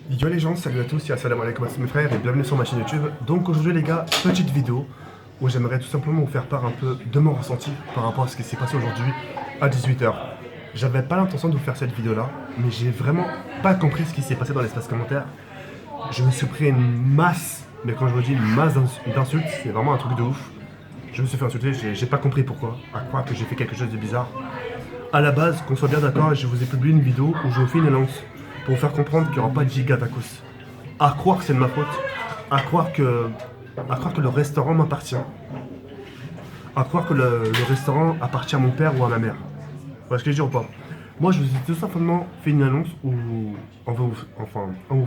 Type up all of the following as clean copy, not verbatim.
Yo les gens, salut à tous, salam alaikum à tous mes frères et bienvenue sur ma chaîne YouTube. Donc aujourd'hui les gars, petite vidéo où j'aimerais tout simplement vous faire part un peu de mon ressenti par rapport à ce qui s'est passé aujourd'hui à 18 h. J'avais pas l'intention de vous faire cette vidéo là, mais j'ai vraiment pas compris ce qui s'est passé dans l'espace commentaire. Je me suis pris une masse, mais quand je vous dis une masse d'insultes, c'est vraiment un truc de ouf. Je me suis fait insulter, j'ai pas compris pourquoi, à croire que j'ai fait quelque chose de bizarre. À la base, qu'on soit bien d'accord, je vous ai publié une vidéo où je vous fais une annonce pour vous faire comprendre qu'il n'y aura pas de giga tacos. À croire que c'est de ma faute, à croire que le restaurant m'appartient, à croire que le restaurant appartient à mon père ou à ma mère. Vous voyez ce que je veux dire ou pas? Moi, je vous ai tout simplement fait une annonce où, en vous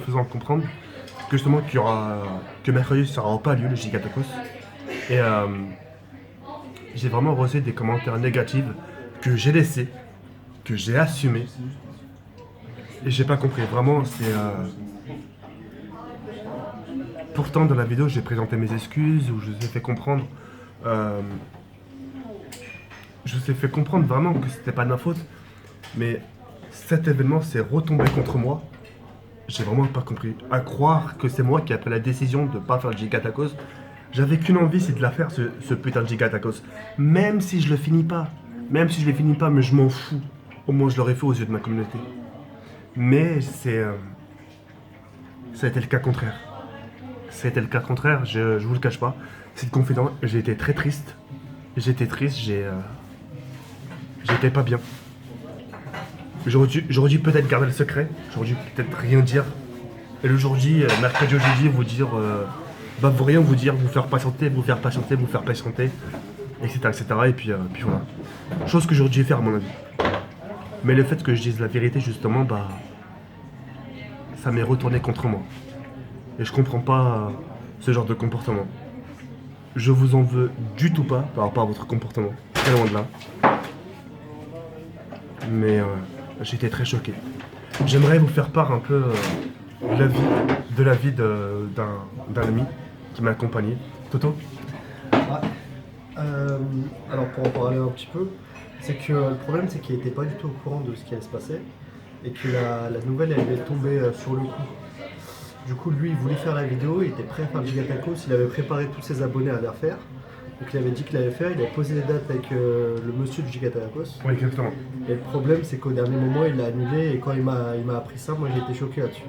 faisant comprendre que justement que mercredi ça n'aura pas lieu le giga tacos. Et j'ai vraiment reçu des commentaires négatifs que j'ai laissés, que j'ai assumés. Et j'ai pas compris, vraiment c'est... Pourtant dans la vidéo j'ai présenté mes excuses, où je vous ai fait comprendre... je vous ai fait comprendre vraiment que c'était pas de ma faute. Mais cet événement s'est retombé contre moi. J'ai vraiment pas compris. À croire que c'est moi qui ai pris la décision de pas faire le giga tacos. J'avais qu'une envie, c'est de la faire ce putain de giga tacos. Même si je le finis pas. Même si je le finis pas, mais je m'en fous. Au moins je l'aurais fait aux yeux de ma communauté. Mais ça a été le cas contraire. Ça a été le cas contraire, je vous le cache pas. C'est confident, j'ai été très triste. J'étais triste, j'étais pas bien. J'aurais dû peut-être garder le secret, j'aurais dû peut-être rien dire. Et aujourd'hui, mercredi ou jeudi, vous dire, vous rien vous dire, vous faire patienter, etc. etc. Et puis voilà. Chose que j'aurais dû faire à mon avis. Mais le fait que je dise la vérité, justement, ça m'est retourné contre moi. Et je comprends pas ce genre de comportement. Je vous en veux du tout pas par rapport à votre comportement. Très loin de là. Mais j'étais très choqué. J'aimerais vous faire part un peu de la vie d'un ami qui m'a accompagné. Toto? Alors pour en parler un petit peu, c'est que le problème c'est qu'il n'était pas du tout au courant de ce qui allait se passer et que la nouvelle elle est tombée sur le coup. Du coup lui il voulait faire la vidéo, il était prêt à faire le giga tacos, il avait préparé tous ses abonnés à la faire. Donc il avait dit qu'il allait faire, il a posé les dates avec le monsieur du giga tacos. Oui, exactement. Et le problème c'est qu'au dernier moment il l'a annulé et quand il m'a appris ça, moi j'ai été choqué là-dessus.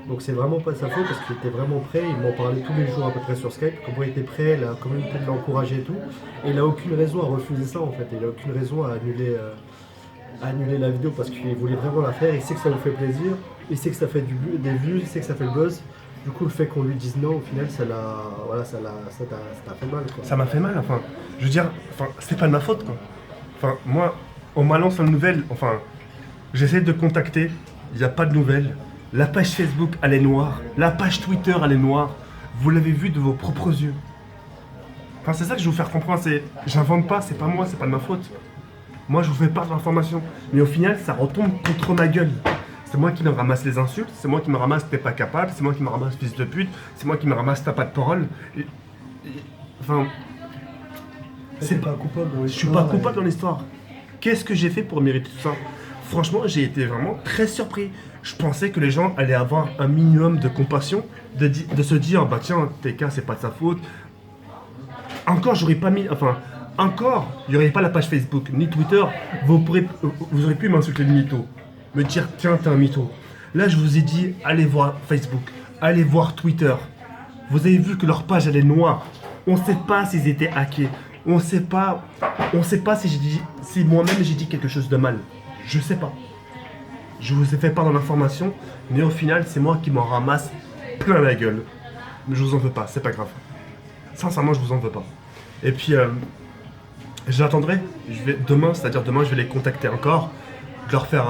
Donc c'est vraiment pas de sa faute parce qu'il était vraiment prêt, il m'en parlait tous les jours à peu près sur Skype, comment il était prêt, la communauté l'a encouragé et tout. Et il n'a aucune raison à refuser ça en fait, il n'a aucune raison à annuler la vidéo parce qu'il voulait vraiment la faire, il sait que ça vous fait plaisir, il sait que ça fait des vues, il sait que ça fait le buzz. Du coup le fait qu'on lui dise non au final ça t'a fait mal quoi. Ça m'a fait mal, je veux dire, c'est pas de ma faute quoi. Moi, on m'annonce une nouvelle, j'essaie de contacter, il n'y a pas de nouvelles. La page Facebook, elle est noire. La page Twitter, elle est noire. Vous l'avez vu de vos propres yeux. C'est ça que je veux vous faire comprendre. J'invente pas, c'est pas moi, c'est pas de ma faute. Moi, je vous fais part de l'information. Mais au final, ça retombe contre ma gueule. C'est moi qui me ramasse les insultes. C'est moi qui me ramasse t'es pas capable. C'est moi qui me ramasse fils de pute. C'est moi qui me ramasse t'as pas de parole. C'est pas coupable dans l'histoire. Je suis pas coupable dans l'histoire. Qu'est-ce que j'ai fait pour mériter tout ça? Franchement, j'ai été vraiment très surpris. Je pensais que les gens allaient avoir un minimum de compassion, de se dire, bah tiens, TK, c'est pas de sa faute. Encore, j'aurais pas mis, encore, il n'y aurait pas la page Facebook, ni Twitter, vous aurez pu m'insulter de mytho. Me dire, tiens, t'es un mytho. Là, je vous ai dit, allez voir Facebook, allez voir Twitter. Vous avez vu que leur page, elle est noire. On sait pas s'ils étaient hackés. On sait pas si moi-même j'ai dit quelque chose de mal. Je sais pas. Je vous ai fait part de l'information, mais au final, c'est moi qui m'en ramasse plein la gueule. Mais je vous en veux pas, c'est pas grave. Sincèrement, je vous en veux pas. Et puis, j'attendrai. Demain, je vais les contacter encore, de leur faire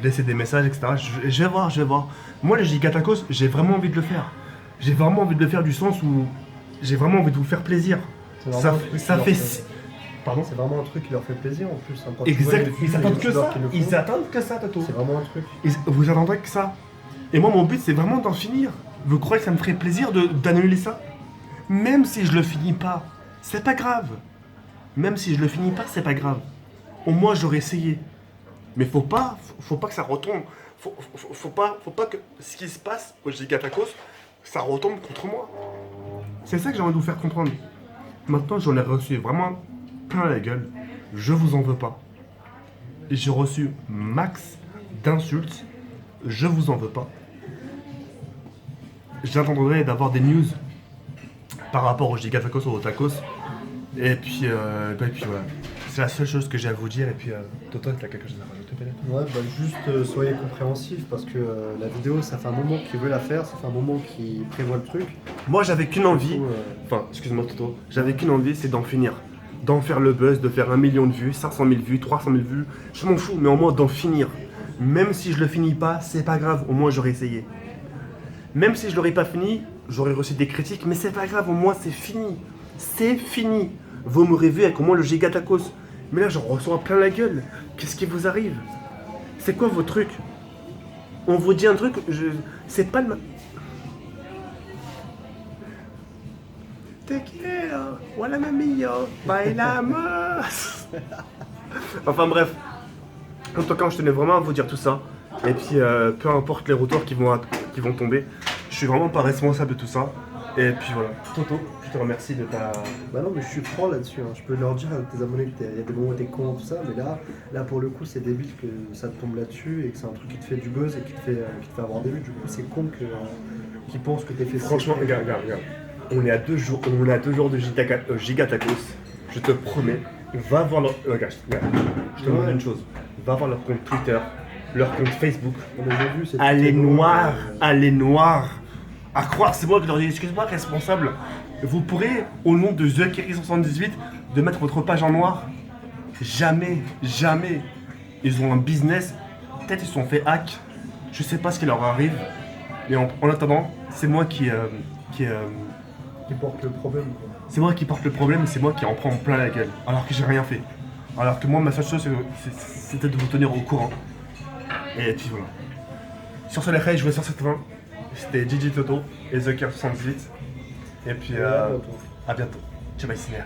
laisser des messages, etc. Je vais voir. Moi, les giga tacos, j'ai vraiment envie de le faire. J'ai vraiment envie de le faire du sens où j'ai vraiment envie de vous faire plaisir. Ça fait... Pardon? C'est vraiment un truc qui leur fait plaisir en plus. Exact, ils attendent que ça. Ils attendent que ça, Toto. C'est vraiment un truc. Vous attendrez que ça. Et moi, mon but, c'est vraiment d'en finir. Vous croyez que ça me ferait plaisir d'annuler ça? Même si je le finis pas, c'est pas grave. Même si je le finis pas, c'est pas grave. Au moins, j'aurais essayé. Mais faut pas que ça retombe. Faut pas que ce qui se passe au Giga Tacos, ça retombe contre moi. C'est ça que j'ai envie de vous faire comprendre. Maintenant, j'en ai reçu vraiment plein la gueule. Je vous en veux pas. J'ai reçu max d'insultes. Je vous en veux pas. J'attendrai d'avoir des news par rapport au Giga Tacos ou au Tacos. Et puis voilà. C'est la seule chose que j'ai à vous dire. Et puis, Toto, t'as quelque chose à rajouter peut-être? Ouais, bah juste soyez compréhensifs parce que la vidéo, ça fait un moment qu'il veut la faire, ça fait un moment qu'il prévoit le truc. Moi, j'avais qu'une envie. Du coup, Enfin, excuse-moi Toto, j'avais qu'une envie, c'est d'en finir. D'en faire le buzz, de faire 1 million de vues, 500 000 vues, 300 000 vues. Je m'en fous, mais au moins d'en finir. Même si je le finis pas, c'est pas grave, au moins j'aurais essayé. Même si je l'aurais pas fini, j'aurais reçu des critiques, mais c'est pas grave, au moins c'est fini. C'est fini. Vous m'aurez vu avec au moins le Giga Tacos. Mais là, j'en reçois plein la gueule. Qu'est-ce qui vous arrive? C'est quoi vos trucs? On vous dit un truc, c'est pas le même. Te quiero, voilà mamillo, bailamos. Enfin bref, en tout cas je tenais vraiment à vous dire tout ça. Et puis peu importe les retours qui vont tomber, je suis vraiment pas responsable de tout ça. Et puis voilà, Toto, je te remercie de ta... Bah non, mais je suis franc là-dessus. Hein. Je peux leur dire à tes abonnés qu'il y a des moments où t'es con, tout ça, mais là pour le coup, c'est débile que ça te tombe là-dessus et que c'est un truc qui te fait du buzz et qui te fait avoir des vues. Du coup, c'est con qu'ils pensent que t'es fait. Franchement, regarde. On est à 2 jours de Giga Tacos. Je te promets, va voir leur... regarde, je te demande une chose. Va voir leur compte Twitter, leur compte Facebook. Allez noir. À croire, c'est moi qui leur dis, excuse-moi, responsable. Vous pourrez, au nom de TheKerry78, de mettre votre page en noir. Jamais. Ils ont un business. Peut-être ils se sont fait hack. Je sais pas ce qui leur arrive. Mais en attendant, c'est moi qui porte le problème, quoi. C'est moi qui porte le problème et c'est moi qui en prends plein la gueule. Alors que j'ai rien fait. Alors que moi, ma seule chose, c'était de vous tenir au courant. Et puis voilà. Sur ce, les rêves, je vais sur cette fin. C'était Gigi Toto et TheKerry78. Et puis, à bientôt. Ciao, bye, cinéma.